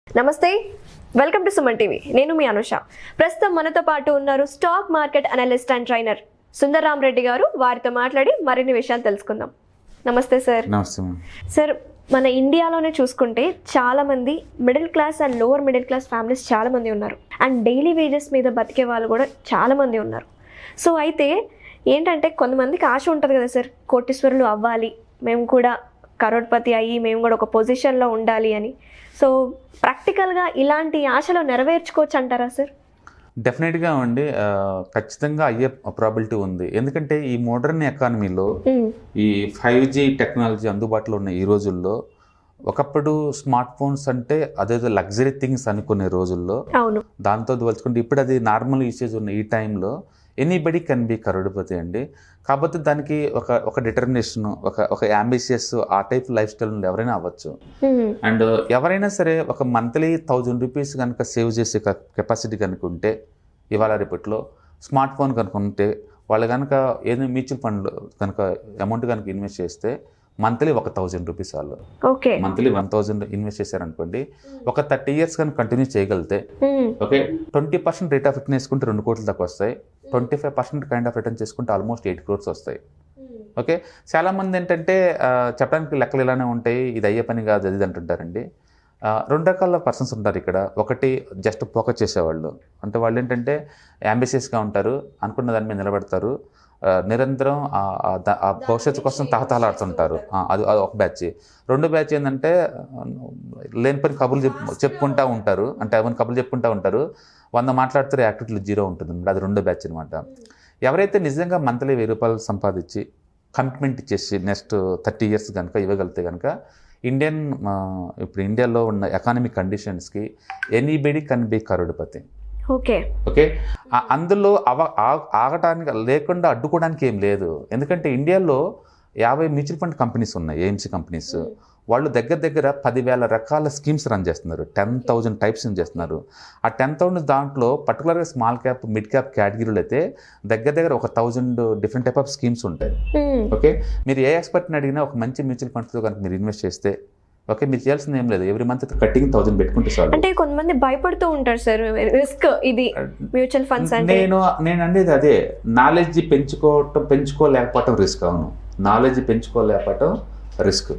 నమస్తే, welcome to Suman TV. నేను మీ అనుష. ప్రస్తుతం మనతో పాటు ఉన్నారు stock market analyst and trainer Sundarram Reddy గారు. వారితో మాట్లాడి మరిన్ని విషయాలు తెలుసుకుందాం. నమస్తే సార్. నమస్తే సార్, మన ఇండియాలోనే చూసుకుంటే చాలా మంది middle class and lower middle class families చాలా మంది ఉన్నారు. అండ్ డైలీ వేజెస్ మీద బతికే వాళ్ళు కూడా చాలా మంది ఉన్నారు. సో అయితే ఏంటంటే కొంతమందికి ఆశ ఉంటుంది కదా సార్, కోటీశ్వరులు అవ్వాలి, మేము కూడా కరోడ్పతి అయ్యి మేము కూడా ఒక పొజిషన్లో ఉండాలి అని. సో ప్రాక్టికల్గా ఇలాంటి ఆశలు నెరవేర్చుకోవచ్చు అంటారా సార్? డెఫినెట్గా అండి, ఖచ్చితంగా అయ్యే ప్రాబిలిటీ ఉంది. ఎందుకంటే ఈ మోడర్న్ ఎకానమీలో ఈ 5G టెక్నాలజీ అందుబాటులో ఉన్న ఈ రోజుల్లో, ఒకప్పుడు స్మార్ట్ ఫోన్స్ అంటే అదేదో లగ్జరీ థింగ్స్ అనుకునే రోజుల్లో దాంతో పోల్చుకుంటే ఇప్పుడు అది నార్మల్ యూసేజ్ ఉన్న ఈ టైంలో ఎనీబడి కెన్ బి కరోడ్పతి అండి. కాకపోతే దానికి ఒక డిటర్మినేషన్, ఒక అంబిషియస్ ఆ టైప్ లైఫ్ స్టైల్ నుండి ఎవరైనా అవ్వచ్చు. అండ్ ఎవరైనా సరే ఒక మంత్లీ 1000 రూపీస్ కనుక సేవ్ చేసే కెపాసిటీ కనుక ఉంటే, ఇవాళ రేపట్లో స్మార్ట్ ఫోన్ కనుక ఉంటే, వాళ్ళు కనుక ఏదైనా మ్యూచువల్ ఫండ్ కనుక అమౌంట్ కనుక ఇన్వెస్ట్ చేస్తే మంత్లీ 1000 రూపీస్ వాళ్ళు మంత్లీ 1000 ఇన్వెస్ట్ చేశారనుకోండి, ఒక 30 ఇయర్స్ కనుక కంటిన్యూ చేయగలిగితే, ఓకే 20% రేట్ ఆఫ్ రిటర్న్ వేసుకుంటే 2 కోట్ల దాకా వస్తాయి. 25% కైండ్ ఆఫ్ రిటర్న్ చేసుకుంటే ఆల్మోస్ట్ 8 crores వస్తాయి. ఓకే, చాలామంది ఏంటంటే చెప్పడానికి లెక్కలు ఇలానే ఉంటాయి, ఇది అయ్యే పని కాదు అది అంటుంటారండి. 2 రకాల పర్సన్స్ ఉంటారు ఇక్కడ. ఒకటి జస్ట్ ఫోకస్ చేసేవాళ్ళు, అంటే వాళ్ళు ఏంటంటే అంబిషియస్గా ఉంటారు, అనుకున్న దాని మీద నిలబడతారు, నిరంతరం ఆ భవిష్యత్తు కోసం తహతహలాడుతుంటారు. అది ఒక బ్యాచ్. 2 బ్యాచ్ ఏంటంటే లేని పని కబుర్లు చెప్పుకుంటూ ఉంటారు, అంటే అవన్నీ కబుర్లు చెప్పుకుంటూ ఉంటారు, 100 మాట్లాడితే యాక్టివిటీలు 0 ఉంటుంది. అది 2 బ్యాచ్ అనమాట. ఎవరైతే నిజంగా మంత్లీ 1000 రూపాయలు సంపాదించి కమిట్మెంట్ ఇచ్చేసి నెక్స్ట్ 30 ఇయర్స్ కనుక ఇవ్వగలిగితే కనుక, ఇప్పుడు ఇండియాలో ఉన్న ఎకానమిక్ కండిషన్స్కి anybody can be crorepati. Okay, అందులో ఆగటానికి లేకుండా అడ్డుకోవడానికి ఏం లేదు. ఎందుకంటే ఇండియాలో 50 మ్యూచువల్ ఫండ్ కంపెనీస్ ఉన్నాయి, ఏఎంసీ కంపెనీస్. వాళ్ళు దగ్గర 10,000 రకాల స్కీమ్స్ రన్ చేస్తున్నారు, 10,000 టైప్స్ చేస్తున్నారు. ఆ 10,000 దాంట్లో పర్టికులర్గా స్మాల్ క్యాప్, మిడ్ క్యాప్ కేటగిరీలు అయితే దగ్గర 1000 డిఫరెంట్ టైప్ ఆఫ్ స్కీమ్స్ ఉంటాయి. ఓకే, మీరు ఏ ఎక్స్పర్ట్ని అడిగినా ఒక మంచి మ్యూచువల్ ఫండ్స్లో కనుక మీరు ఇన్వెస్ట్ చేస్తే, ఓకే, మీరు చేయాల్సింది ఏం లేదు, ఎవ్రీ మంత్ కట్టింగ్ 1000 పెట్టుకుంటే చాలు. అంటే కొంతమంది భయపడుతూ ఉంటారు సార్, రిస్క్ ఇది మ్యూచువల్ ఫండ్స్ అంటే. నేను అనేది అదే, నాలెడ్జ్ పెంచుకోలేకపోవటం రిస్క్. అవును, నాలెడ్జ్ పెంచుకోలేకపోవటం రిస్క్.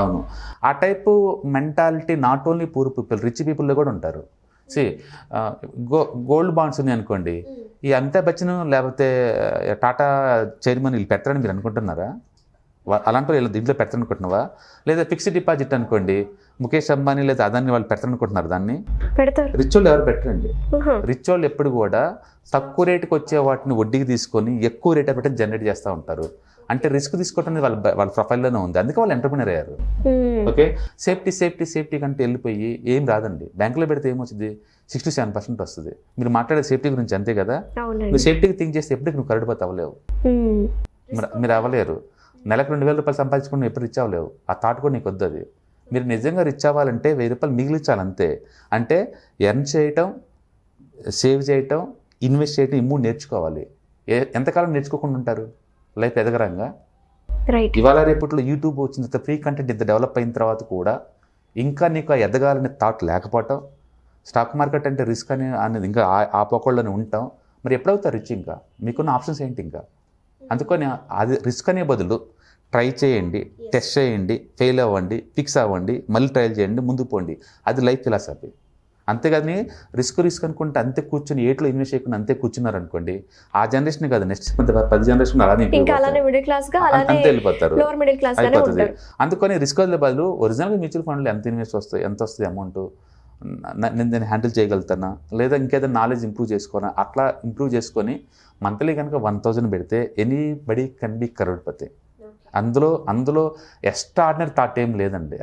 అవును, ఆ type mentality not only poor people, rich పీపుల్లో కూడా ఉంటారు. గోల్డ్ బాండ్స్ ఉన్నాయి అనుకోండి, ఈ అమితాబ్ బచ్చన్ లేకపోతే టాటా చైర్మన్ వీళ్ళు పెట్టారని మీరు అనుకుంటున్నారా? అలాంటి వీళ్ళు దీంట్లో పెడతారనుకుంటున్నావా? లేదా ఫిక్స్డ్ డిపాజిట్ అనుకోండి, ముఖేష్ అంబానీ లేదా అదాన్ని వాళ్ళు పెడతారనుకుంటున్నారు, దాన్ని పెడతారు. రిచ్ వాళ్ళు ఎవరు పెట్టరండి. రిచ్ వాళ్ళు ఎప్పుడు కూడా తక్కువ రేటుకి వచ్చే వాటిని వడ్డీకి తీసుకొని ఎక్కువ రేట్ పెట్టి జనరేట్ చేస్తూ ఉంటారు. అంటే రిస్క్ తీసుకోవటం అనేది వాళ్ళ ప్రొఫైల్లోనే ఉంది, అందుకే వాళ్ళు ఎంటర్ప్రినర్ అయ్యారు. ఓకే, సేఫ్టీ కంటే వెళ్ళిపోయి ఏం రాదండి. బ్యాంకులో పెడితే ఏమొచ్చింది, 67% వస్తుంది. మీరు మాట్లాడే సేఫ్టీ గురించి అంతే కదా. నువ్వు సేఫ్టీకి థింక్ చేస్తే ఎప్పటికి నువ్వు కరోడ్పతి అవ్వలేవు, మీరు అవ్వలేరు. నెలకు 2,000 రూపాయలు సంపాదించుకుని ఎప్పుడు రిచ్ అవ్వలేవు. ఆ థాట్ కూడా నీకు వద్దు. అది మీరు నిజంగా రిచ్ అవ్వాలంటే 1000 రూపాయలు మిగిలించాలి అంతే. అంటే ఎర్న్ చేయటం, సేవ్ చేయటం, ఇన్వెస్ట్ చేయటం, ఈ 3 నేర్చుకోవాలి. ఎంతకాలం నేర్చుకోకుండా ఉంటారు లైఫ్ ఎదగరంగా? ఇవాళ రేపట్లో యూట్యూబ్ వచ్చిన తర్వాత, ఫ్రీ కంటెంట్ ఇంత డెవలప్ అయిన తర్వాత కూడా ఇంకా నీకు ఎదగాలనే థాట్ లేకపోవటం, స్టాక్ మార్కెట్ అంటే రిస్క్ అనేది ఇంకా ఆ పోకళ్ళని ఉంటాం, మరి ఎప్పుడవుతారు రిచ్? ఇంకా మీకున్న ఆప్షన్స్ ఏంటి? ఇంకా అందుకని అది రిస్క్ అనే బదులు ట్రై చేయండి, టెస్ట్ చేయండి, ఫెయిల్ అవ్వండి, ఫిక్స్ అవ్వండి, మళ్ళీ ట్రయల్ చేయండి, ముందుకు పోండి. అది లైఫ్ ఫిలాసఫీ. అంతేగాని రిస్క్ అనుకుంటే అంతే కూర్చొని ఏట్లో ఇన్వెస్ట్ చేయకుండా అంతే కూర్చున్నారు అనుకోండి, ఆ జనరేషన్ కాదు, నెక్స్ట్ 10 జనరేషన్ అంతే వెళ్ళిపోతారు, అయిపోతుంది. అందుకని రిస్క్ వదిలే బదులు ఒరిజినల్గా మ్యూచువల్ ఫండ్లో ఎంత వస్తుంది అమౌంట్, నేను హ్యాండిల్ చేయగలుగుతానా, లేదా ఇంకేదైనా నాలెడ్జ్ ఇంప్రూవ్ చేసుకోనా, అట్లా ఇంప్రూవ్ చేసుకొని మంత్లీ కనుక 1000 పెడితే ఎనీబడి కెన్ బి కరోడ్పతి. అందులో ఎక్స్ట్రాడినరీ థాట్ ఏం లేదండి,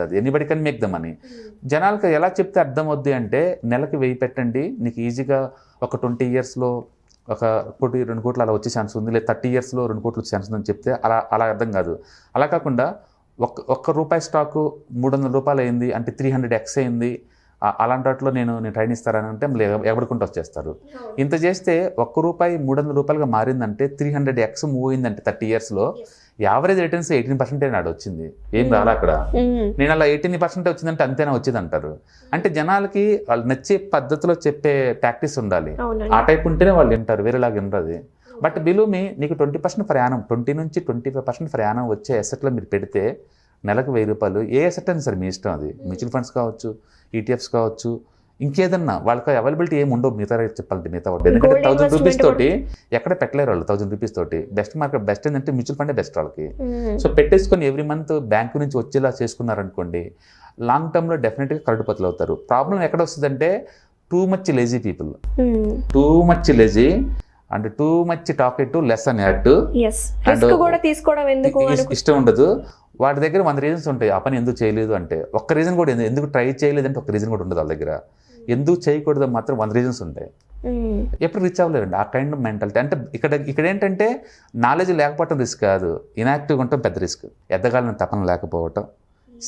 అది anybody can make the money. జనాలకు ఎలా చెప్తే అర్థం అవుద్ది అంటే, నెలకి 1000 పెట్టండి, నీకు ఈజీగా ఒక 20 ఇయర్స్లో 1 కోటి 2 కోట్లు అలా వచ్చే ఛాన్స్ ఉంది, లేదా 30 ఇయర్స్లో 2 కోట్లు వచ్చే ఛాన్స్ ఉందని చెప్తే అలా అర్థం కాదు. అలా కాకుండా ఒక్క రూపాయి స్టాకు 300 రూపాయలు అయింది అంటే 300x అయింది, అలాంటి వాటిలో నేను ట్రైన్ ఇస్తారని అంటే ఎవడుకుంటూ వచ్చేస్తారు. ఇంత చేస్తే 1 రూపాయి 300 రూపాయలుగా మారిందంటే 300x మూవ్ అయిందంటే 30 ఇయర్స్లో యావరేజ్ రిటర్న్స్ 18% నాడు వచ్చింది, ఏం రాలా అక్కడ. నేను అలా 18% వచ్చిందంటే అంతేనా వచ్చేది అంటారు. అంటే జనాలకి వాళ్ళు నచ్చే పద్ధతిలో చెప్పే ప్రాక్టీస్ ఉండాలి, ఆ టైప్ ఉంటేనే వాళ్ళు వింటారు, వేరేలాగా వినరు. బట్ బిలీవ్ మీ, నీకు 20% ప్రయాణం, 20 నుంచి 25% ప్రయాణం వచ్చే అసెట్లో మీరు పెడితే నెలకు 1000 రూపాయలు, ఏ అసెట్ అయినా సరే మీ ఇష్టం, అది మ్యూచువల్ ఫండ్స్ కావచ్చు, ఈటీఎఫ్స్ కావచ్చు, ఇంకేదన్నా వాళ్ళకి అవైలబిలిటీ ఏమి ఉండవు మిగతా చెప్పాలంటే మిగతా వాళ్ళు. ఎందుకంటే 1000 రూపీస్ తోటి ఎక్కడ పెట్టలేరు వాళ్ళు. 1000 రూపీస్ తోటి బెస్ట్ మార్కెట్, బెస్ట్ ఏంటంటే మ్యూచువల్ ఫండే బెస్ట్ వాళ్ళకి. సో పెట్టేసుకొని ఎవ్రీ మంత్ బ్యాంకు నుంచి వచ్చేలా చేసుకున్నారనుకోండి, లాంగ్ టర్మ్లో డెఫినెట్గా కరడుపతులు అవుతారు. ప్రాబ్లం ఎక్కడ వస్తుందంటే too much lazy people, too much lazy and too much talk it less అని యాక్ట్, ఇష్టం ఉండదు. వాటి దగ్గర 100 రీజన్స్ ఉంటాయి ఆ పని ఎందుకు చేయలేదు అంటే. ఒక్క రీజన్ కూడా ఎందుకు ట్రై చేయలేదు అంటే ఒక్క రీజన్ కూడా ఉండదు వాళ్ళ దగ్గర. ఎందుకు చేయకూడదు మాత్రం 100 రీజన్స్ ఉంటాయి. ఎప్పుడు రీచ్ అవ్వలేరండి ఆ కైండ్ ఆఫ్ మెంటాలిటీ. అంటే ఇక్కడ ఏంటంటే నాలెడ్జ్ లేకపోవటం రిస్క్ కాదు, ఇన్యాక్టివ్గా ఉండటం పెద్ద రిస్క్. ఎదగాలని తపన లేకపోవటం,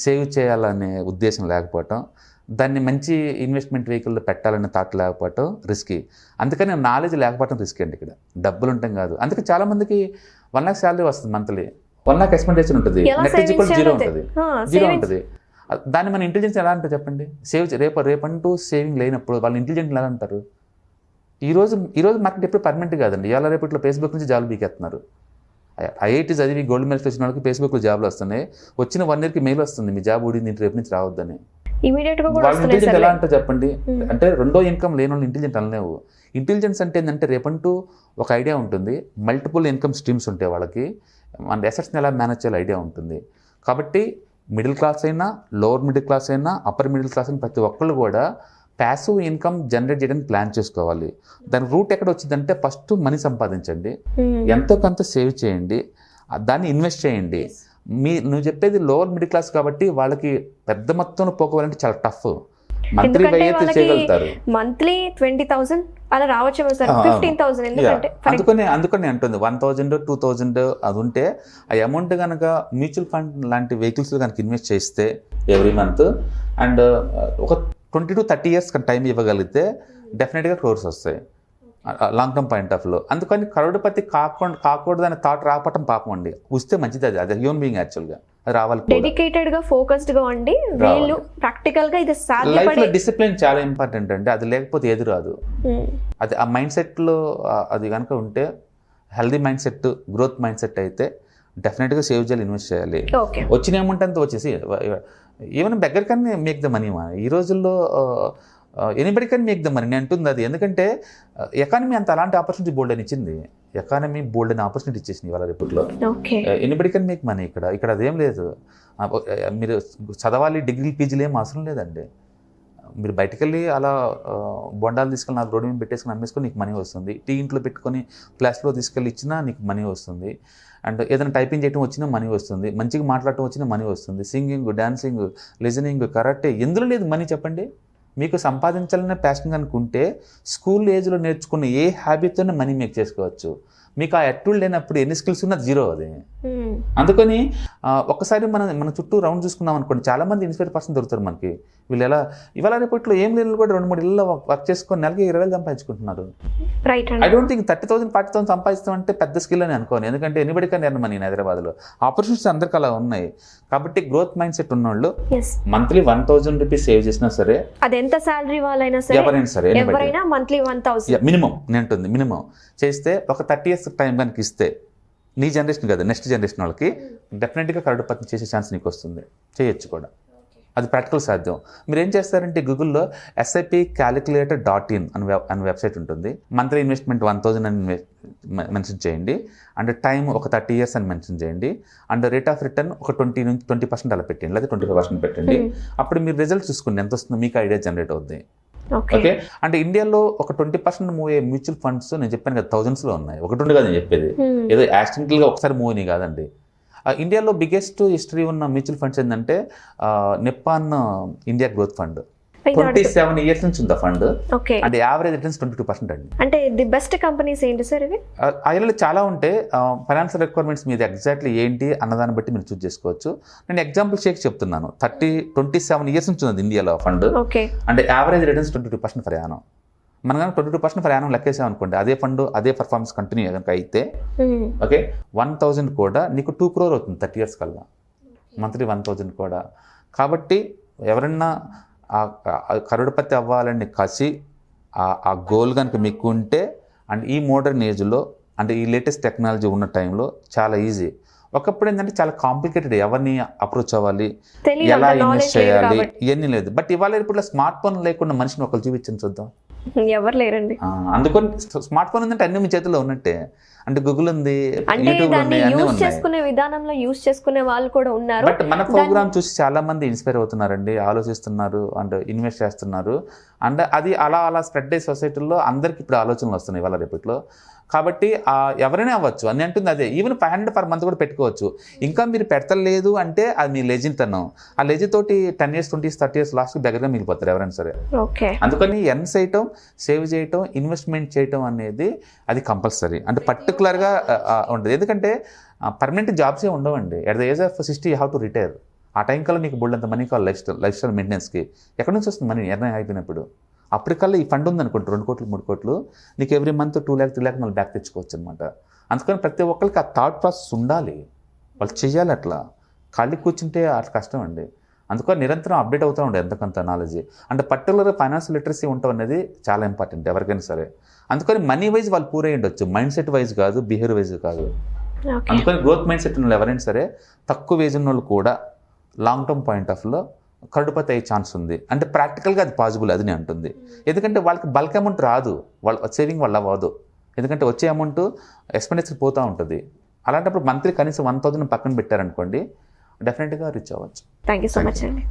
సేవ్ చేయాలనే ఉద్దేశం లేకపోవటం, దాన్ని మంచి ఇన్వెస్ట్మెంట్ వెహికల్లో పెట్టాలనే థాట్ లేకపోవటం రిస్కీ. అందుకని నాలెడ్జ్ లేకపోవటం రిస్క్ అండి. ఇక్కడ డబ్బులు ఉంటాం కాదు. అందుకే చాలా మందికి 1 lakh శాలరీ వస్తుంది, మంత్లీ 1 lakh ఎక్స్పెండిచర్ ఉంటుంది, నెట్ జీరో ఉంటుంది. దాన్ని మన ఇంటెలిజెన్స్ ఎలా అంటారు చెప్పండి? రేపంటూ సేవింగ్ లేనప్పుడు వాళ్ళు ఇంటెలిజెంట్ ఎలా అంటారు? ఈ రోజు మార్కెట్ ఎప్పుడు పర్మనెంట్ కాదండి. ఇవాళ రేపు ఇట్లా ఫేస్బుక్ నుంచి జాబ్ బీకేస్తున్నారు. ఐఐటీ చదివి గోల్డ్ మెడల్స్ వచ్చిన వాళ్ళకి ఫేస్బుక్లో జాబ్లు వస్తున్నాయి. వచ్చిన 1 yearకి మెయిల్ వస్తుంది, మీ జాబ్ ఊడింది, రేపు నుంచి రావద్దని. వాళ్ళు ఇంటెలిజెంట్ ఎలా అంటారు చెప్పండి? అంటే రెండో ఇన్కమ్ లేని వాళ్ళు ఇంటెలిజెంట్ అనలేవు. ఇంటెలిజెన్స్ అంటే ఏంటంటే రేపంటూ ఒక ఐడియా ఉంటుంది, మల్టిపుల్ ఇన్కమ్ స్ట్రీమ్స్ ఉంటాయి వాళ్ళకి, మన అసెట్స్ని ఎలా మేనేజ్ చేయాలి ఐడియా ఉంటుంది. కాబట్టి మిడిల్ క్లాస్ అయినా, లోవర్ మిడిల్ క్లాస్ అయినా, అప్పర్ మిడిల్ క్లాస్ అయినా ప్రతి ఒక్కళ్ళు కూడా ప్యాసివ్ ఇన్కమ్ జనరేట్ చేయడానికి ప్లాన్ చేసుకోవాలి. దాని రూట్ ఎక్కడ వచ్చిందంటే ఫస్ట్ మనీ సంపాదించండి, ఎంతో కొంత సేవ్ చేయండి, దాన్ని ఇన్వెస్ట్ చేయండి. నువ్వు చెప్పేది లోవర్ మిడిల్ క్లాస్ కాబట్టి వాళ్ళకి పెద్ద మొత్తంలో పోకోవాలంటే చాలా టఫ్. మంత్లీ చేయగలుగుతారు, మంత్లీ 20,000 అలా రావచ్చు సార్, 15,000. అందుకని అంటుంది 1,000 2,000 అది ఉంటే ఆ అమౌంట్ కనుక మ్యూచువల్ ఫండ్ లాంటి వెహికల్స్ కనుక ఇన్వెస్ట్ చేస్తే ఎవ్రీ మంత్ అండ్ ఒక 20 to 30 years టైం ఇవ్వగలిగితే డెఫినెట్గా క్రోర్స్ వస్తాయి లాంగ్ టర్మ్ పాయింట్ ఆఫ్ లో. అందుకని కరోడుపతి కాకూడదు అనే థాట్ రాపటం పాపం అండి. వస్తే మంచిది, అది హ్యూమన్ బీయింగ్ యాక్చువల్గా అది రావాలి. డెడికేటెడ్ గా ఫోకస్డ్ గా ఉండి వీళ్ళు ప్రాక్టికల్ గా ఇది లైఫ్ లో డిసిప్లిన్ చాలా ఇంపార్టెంట్ అండి. అది లేకపోతే ఏది రాదు. అది ఆ మైండ్ సెట్ లో అది కనుక ఉంటే, healthy mind set, growth mind set అయితే డెఫినెట్గా సేవ్ చేయాలి, ఇన్వెస్ట్ చేయాలి. వచ్చిన అమౌంట్ అంతా వచ్చేసి ఈవెన్ బెగ్గర్ కన్నా మేక్ ద మనీ. ఈ రోజుల్లో anybody can make the money నేను అంటుంది అది. ఎందుకంటే ఎకానమీ అంత అలాంటి ఆపర్చునిటీ బోల్డ్ అని ఇచ్చింది. ఎకానమీ బోల్డ్ అని ఆపర్చునిటీ ఇచ్చేసింది ఇవాళ రేపట్లో. Anybody can make money. ఇక్కడ అదేం లేదు. మీరు చదవాలి, డిగ్రీ పీజీలు ఏం అవసరం లేదండి. మీరు బయటకు వెళ్ళి అలా బొండాలు తీసుకెళ్ళి 4 రోడ్డు మీద పెట్టేసుకుని అమ్మేసుకొని నీకు మనీ వస్తుంది. టీ ఇంట్లో పెట్టుకొని ప్లస్లో తీసుకెళ్ళి ఇచ్చినా నీకు మనీ వస్తుంది. అండ్ ఏదైనా టైపింగ్ చేయడం వచ్చినా మనీ వస్తుంది, మంచిగా మాట్లాడటం వచ్చినా మనీ వస్తుంది. సింగింగ్, డాన్సింగ్, లిజనింగ్, కరాటే, ఎందులో లేదు మనీ చెప్పండి? మీకు సంపాదించాలనే ప్యాషన్ అనుకుంటే స్కూల్ ఏజ్లో నేర్చుకున్న ఏ హ్యాబిట్తోనే మనీ మేక్ చేసుకోవచ్చు. మీకు ఆ ఎట్టులు లేనప్పుడు ఎన్ని స్కిల్స్ ఉన్నా జీరో అది. అందుకని ఒక్కసారి మన చుట్టూ రౌండ్ చూసుకున్నాం అనుకోండి, చాలా మంది ఇన్స్పైర్ పర్సన్ దొరుకుతారు మనకి. వీళ్ళు ఎలా ఇవాళ రేపట్లో ఏం లేని కూడా 2-3 ఇళ్ళలో వర్క్ చేసుకొని నెలకి 20,000 సంపాదించుకుంటున్నారు. ఐ డోంట్ థింక్ 30,000 40,000 సంపాదిస్తాం అంటే పెద్ద స్కిల్ అని అనుకోని. ఎందుకంటే ఎనిబడి కానీ ఎర్న్ మనీ హైదరాబాద్లో ఆపర్చునిటీస్ అందరికీ అలా ఉన్నాయి. కాబట్టి గ్రోత్ మైండ్ సెట్ ఉన్నోళ్ళు మంత్లీ 1,000 రూపీస్ సేవ్ చేసినా సరే, అదెంత సాలరీ వాళ్ళైనా సరే, ఎవరైనా సరే, ఎవరైనా మంత్లీ 1,000 మినిమం నేను మినిమం చేస్తే ఒక 30 years టైం కనుక ఇస్తే, నీ జనరేషన్ కదా నెక్స్ట్ జనరేషన్ వాళ్ళకి డెఫినెట్గా కరోడుపతి చేసే ఛాన్స్ నీకు వస్తుంది. చేయొచ్చు కూడా, అది ప్రాక్టికల్ సాధ్యం. మీరు ఏం చేస్తారంటే గూగుల్లో SIPcalculator.in అని వెబ్సైట్ ఉంటుంది. మంత్లీ ఇన్వెస్ట్మెంట్ 1,000 అని మెన్షన్ చేయండి. అండ్ టైం ఒక 30 years అని మెన్షన్ చేయండి. అండ్ రేట్ ఆఫ్ రిటర్న్ ఒక 20% అలా పెట్టండి, లేదా 25% పెట్టండి. అప్పుడు మీరు రిజల్ట్ చూసుకోండి ఎంత వస్తుందో, మీకు ఐడియా జనరేట్ అవుద్ది. ఓకే. అంటే ఇండియాలో ఒక 20% మూవ్ అయ్యే మ్యూచువల్ ఫండ్స్ నేను చెప్పాను కదా, థౌజండ్స్లో ఉన్నాయి. ఒకటి కాదు నేను చెప్పేది, ఏదో యాక్సిడెంటల్గా ఒకసారి మూవ్ అని కాదండి. ఇండియాలో బిగ్గెస్ట్ హిస్టరీ ఉన్న మ్యూచువల్ ఫండ్స్ ఏంటంటే Nippon India growth fund. 27 years నుంచి ఉంది ఫండ్. అంటే యావరేజ్ రిటర్న్స్ 22% అండి. అంటే ది బెస్ట్ కంపెనీస్ ఏంటి సార్ ఇవి? ఐఎల్లో చాలా ఉంటాయి. ఫైనాన్షియల్ రిక్వైర్మెంట్స్ మీద ఎగ్జాక్ట్లీ ఏంటి అన్నదాన్ని బట్టి మీరు చూస్ చేసుకోవచ్చు. నేను ఎగ్జాంపుల్ షేక్ చెప్తున్నాను. 27 years నుంచి ఉంది ఇండియాలో ఫండ్. అంటే యావరేజ్ రిటర్న్స్ 22% ప్రయాణం. మనం కానీ 22% per annum లెక్కేసాం అనుకోండి, అదే ఫండ్ అదే పర్ఫార్మెన్స్ కంటిన్యూ కనుక అయితే ఓకే 1,000 కూడా నీకు 2 crore అవుతుంది 30 years కల్లా, మంత్లీ 1,000 కూడా. కాబట్టి ఎవరన్నా కరోడ్పతి అవ్వాలని కసి ఆ గోల్ కనుక మీకు ఉంటే, అండ్ ఈ మోడర్న్ ఏజ్లో అంటే ఈ లేటెస్ట్ టెక్నాలజీ ఉన్న టైంలో చాలా ఈజీ. ఒకప్పుడు ఏంటంటే చాలా కాంప్లికేటెడ్, ఎవరిని అప్రోచ్ అవ్వాలి, ఎలా ఇన్వెస్ట్ చేయాలి, ఇవన్నీ లేదు. బట్ ఇవాళ ఇప్పుడు స్మార్ట్ ఫోన్ లేకుండా మనిషిని ఒకరు చూపించండి చూద్దాం, ఎవరు లేరండి. అందుకని స్మార్ట్ ఫోన్ ఉందంటే అన్ని మీ చేతిలో ఉన్నట్టే. అంటే గూగుల్ ఉంది, అంటే యూట్యూబ్ దాన్ని ఉంది, అన్నీ యూజ్ ఉన్నాయి. చేసుకునే విధానంలో యూజ్ చేసుకునే వాళ్ళు కూడా ఉన్నారు. బట్ మన ప్రోగ్రామ్ చూసి చాలా మంది ఇన్స్పైర్ అవుతున్నారండి, ఆలోచిస్తున్నారు అండ్ ఇన్వెస్ట్ చేస్తున్నారు. అండ్ అది అలా అలా స్ప్రెడ్ అయ్యే సొసైటీలో అందరికి ఇప్పుడు ఆలోచనలు వస్తున్నాయి ఇవాళ రేపట్లో. కాబట్టి ఎవరైనా అవ్వచ్చు అని అంటుంది అదే. ఈవెన్ 500 per month కూడా పెట్టుకోవచ్చు. ఇంకా మీరు పెడతలేదు అంటే అది మీ లెజితనం. ఆ లెజితోటి 10 years 20 years 30 years లాస్ట్కి దగ్గరగా మిగిలిపోతారు ఎవరైనా సరే. ఓకే, అందుకని ఎర్న్ చేయటం, సేవ్ చేయటం, ఇన్వెస్ట్మెంట్ చేయటం అనేది అది కంపల్సరీ. అంటే పర్టికులర్గా ఉంటుంది. ఎందుకంటే పర్మనెంట్ జాబ్సే ఉండవండి. At the age of 60 you have to retire. ఆ టైం కల్లా నీకు బోల్డ్ అంత మనీ కావాలి లైఫ్ స్టైల్ మెయింటెనెన్స్కి. ఎక్కడి నుంచి వస్తుంది మనీ ఎర్న్ అయిపోయినప్పుడు? అప్పటికల్లా ఈ ఫండ్ ఉందనుకోండి 2 కోట్లు 3 కోట్లు, నీకు ఎవ్రీ మంత్ 2 lakh 3 lakh మళ్ళీ బ్యాక్ తెచ్చుకోవచ్చు అనమాట. అందుకని ప్రతి ఒక్కరికి ఆ థాట్ ప్రాసెస్ ఉండాలి, వాళ్ళు చేయాలి. అట్లా ఖాళీ కూర్చుంటే అట్లా కష్టం అండి. అందుకని నిరంతరం అప్డేట్ అవుతూ ఉండే ఎంతకంత నాలెడ్జ్. అంటే పర్టికులర్గా ఫైనాన్షియల్ లిటరసీ ఉండటం అనేది చాలా ఇంపార్టెంట్ ఎవరికైనా సరే. అందుకని మనీ వైజ్ వాళ్ళు పూరై ఉండొచ్చు, మైండ్ సెట్ వైజ్ కాదు, బిహేవియర్ వైజ్ కాదు. అందుకని గ్రోత్ మైండ్ సెట్ ఉన్న వాళ్ళు ఎవరైనా సరే, తక్కువ ఏజ్ ఉన్న వాళ్ళు కూడా లాంగ్ టర్మ్ పాయింట్ ఆఫ్ వ్యూలో కరోడ్పతి అయ్యే ఛాన్స్ ఉంది. అంటే ప్రాక్టికల్గా అది పాసిబుల్, అది నేను అంటుంది. ఎందుకంటే వాళ్ళకి బల్క్ అమౌంట్ రాదు, వాళ్ళ సేవింగ్ వల్ల అవ్వదు. ఎందుకంటే వచ్చే అమౌంట్ ఎక్స్పెండిచర్ పోతూ ఉంటుంది. అలాంటప్పుడు మంత్లీ కనీసం 1,000 పక్కన పెట్టారనుకోండి, డెఫినెట్గా రీచ్ అవ్వచ్చు. థ్యాంక్ యూ సో మచ్ అండి.